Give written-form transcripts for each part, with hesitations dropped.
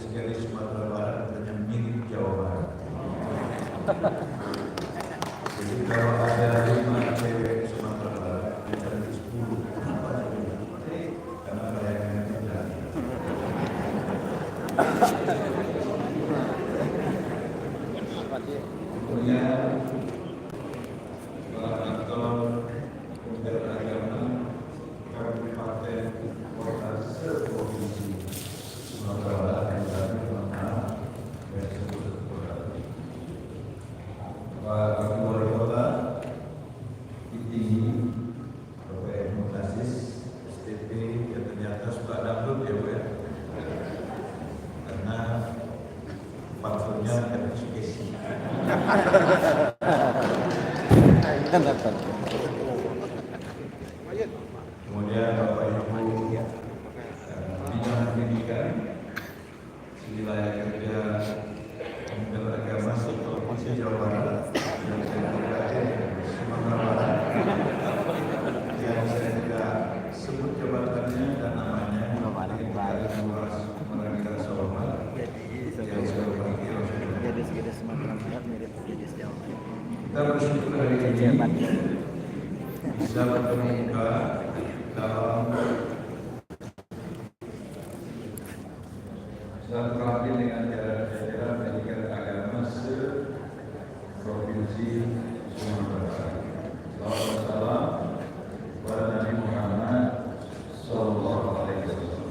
dari Sumatera Barat katanya mirip Jawa Barat. Jadi kalau ada 5 cewek Sumatera Barat, yang cantik 10, kenapa cewek? Karena bayangannya benar. Kemudian Kantor Kementerian Agama Kabupaten Kota se-Provinsi Sumatera Barat yang kami pernah bersebut Pak Wali Kota Tinggi Bapak Mutasis STP yang ternyata suka dangdut ya Bu ya, karena faktornya ada sugesti. Kemudian Bapak Ibu bidang pendidikan wilayah kerja Kementerian Agama se-Provinsi Jawa Barat yang saya berada di Sumatera Barat, yang saya tidak sebut jabatannya dan namanya, Jadi Sumatera Barat mirip jadi Jawa Barat. kita bersyukur hari ini bisa bertemu dalam silaturahmi dengan jajaran pendidikan agama se-Provinsi Sumatera Barat. Salawat wassalam kepada Nabi Muhammad Sallallahu Alaihi Wasallam.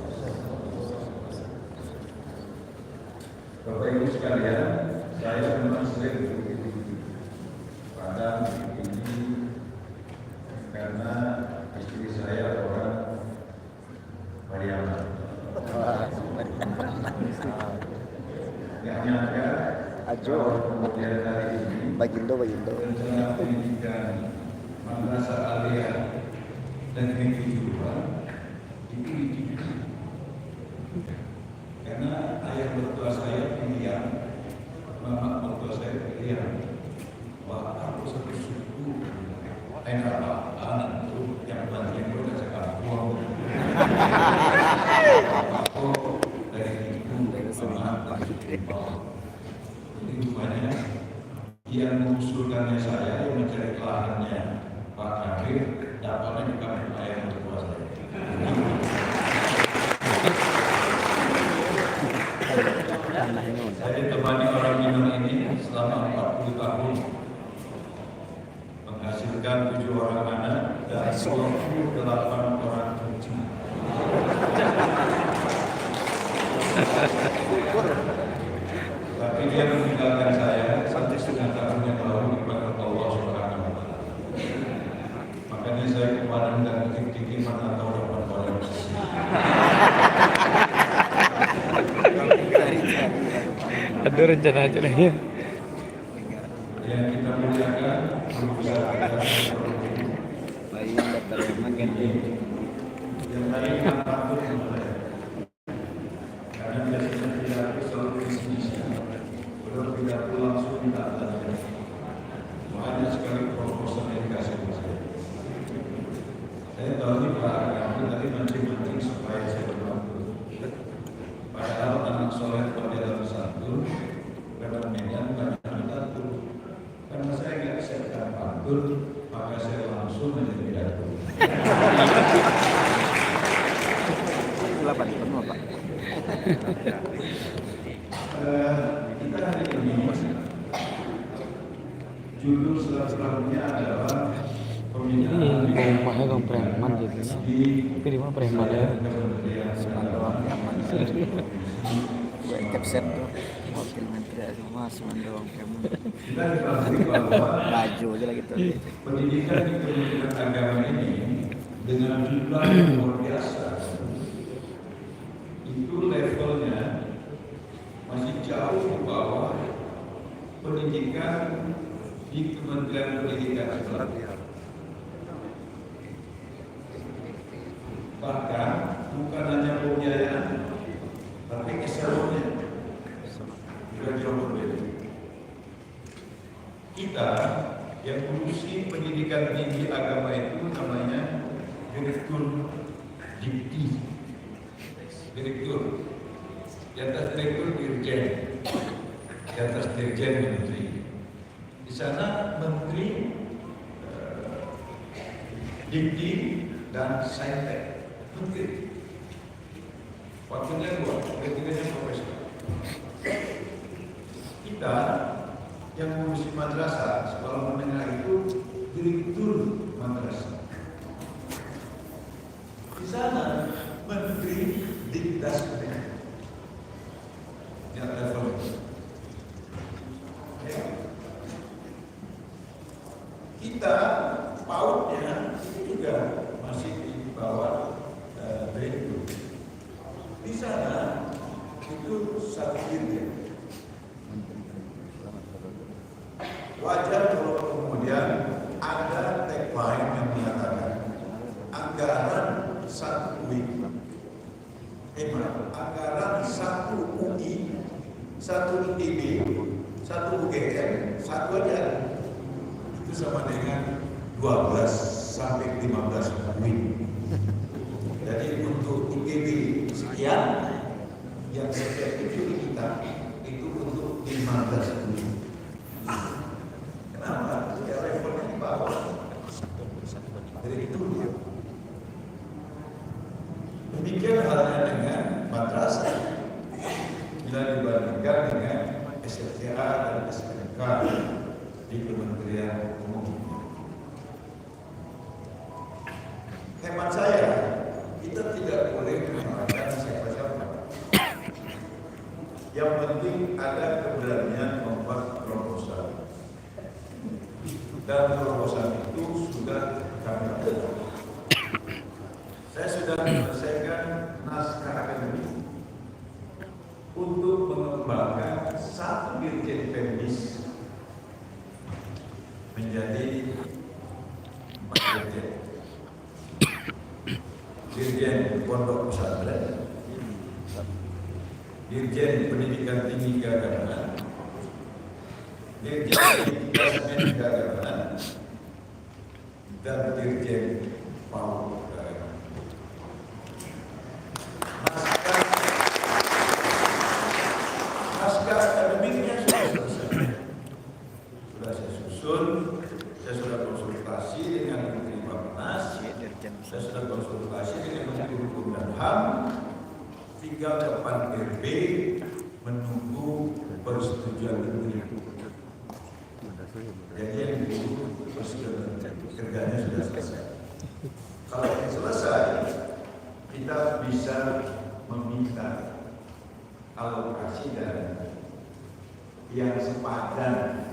Bapak Ibu sekalian, saya memang sering begitu pada ini karena istri saya orang Pariaman. Nggak nyangka kemudian hari ini Bagindo. rencana pendidikan madrasah aliyah dan kehidupan itu dididik. Karena ayah mertua saya pilihan, mama mertua saya pilihan, wah aku satu suku, enak anak itu yang penting itu udah sekampung. Aku dari ibu, mama, jadi rupanya yang mengusulkannya saya, yang mencari lahannya Pak Kabir, dapatnya bukan ayah mertua saya. Saya ditemani orang Minang ini selama 40 tahun, menghasilkan 7 orang anak dan 28 orang cucu. Tapi dia meninggalkan saya 1,5 tahun yang lalu kepada Allah Subhanahu wa Ta'ala. Makanya saya kemarin dan dikit-dikit mana tahu dapat koleksi. Ada rencana aja lah ya. Yang kita muliakan berusaha Bayi yang daftar magen. yang tadi kita karena biasanya tidak selalu bisnis, belum tidak langsung minta tanya. Banyak sekali proposal yang dikasih ke saya. Saya tahu ini Pak Agama tadi mancing-mancing supaya saya bantu. Padahal anak soleh pada dalam satu, karena Medan banyak satu. Karena saya nggak bisa bicara pantul, maka saya langsung menjadi pidato. Pak. Kita hari ini judul silaturahminya adalah pembinaan Rumahnya dong preman gitu. Tapi di mana preman ya? Semandawang Preman. Capset tuh wakil menteri agama Semandawang Preman. Kita diketahui bahwa Baju aja lagi tuh. pendidikan di Kementerian Agama ini dengan jumlah yang luar biasa, itu levelnya masih jauh di bawah pendidikan di Kementerian Pendidikan sebelumnya. Bahkan bukan hanya pembiayaan, tapi eselonnya juga jauh berbeda. Kita yang mengurusi pendidikan tinggi agama itu namanya Direktur Dikti. Direktur di atas direktur dirjen, di atas dirjen menteri. Di sana menteri, dikti dan saintek, menteri. Wakilnya 2, ketiganya profesor. Kita yang ngurusi madrasah, sekolah menengah itu direktur madrasah. Di sana menteri dikdasmen. Yang level ya. Kita pautnya itu juga masih di bawah direktur. Di sana itu satu dirjen. Wajar kalau kemudian ada tagline yang mengatakan anggaran 1 UI, anggaran 1 UI, 1 ITB, 1 UGM, 1 aja itu sama dengan 12 sampai 15 UI. Jadi untuk ITB sekian, yang setiap itu kita itu untuk 15 UI. Kenapa? Ya levelnya di bawah. Dari itu dia. Demikian halnya dengan madrasah. Bila dibandingkan dengan SLTA dan SMK di Kementerian Umum. Hemat saya, kita tidak boleh menyalahkan siapa-siapa. Yang penting ada keberanian membuat proposal. Dan proposal itu sudah kami lakukan. Saya sudah menyelesaikan naskah akademik untuk mengembangkan 1 dirjen Pemdis menjadi 4 dirjen. Dirjen Pondok Pesantren, Dirjen Pendidikan Tinggi Keagamaan, Dirjen Pendidikan Tinggi Keagamaan, dan Dirjen PAUD. Naskah akademiknya sudah selesai. Sudah saya susun, saya sudah konsultasi dengan Menteri Bappenas, saya sudah konsultasi dengan Menteri Hukum dan HAM, tinggal depan RB menunggu persetujuan Menteri. Jadi yang ditunggu persetujuan kerjanya sudah selesai. Kalau ini selesai, kita bisa meminta alokasi dan yang sepadan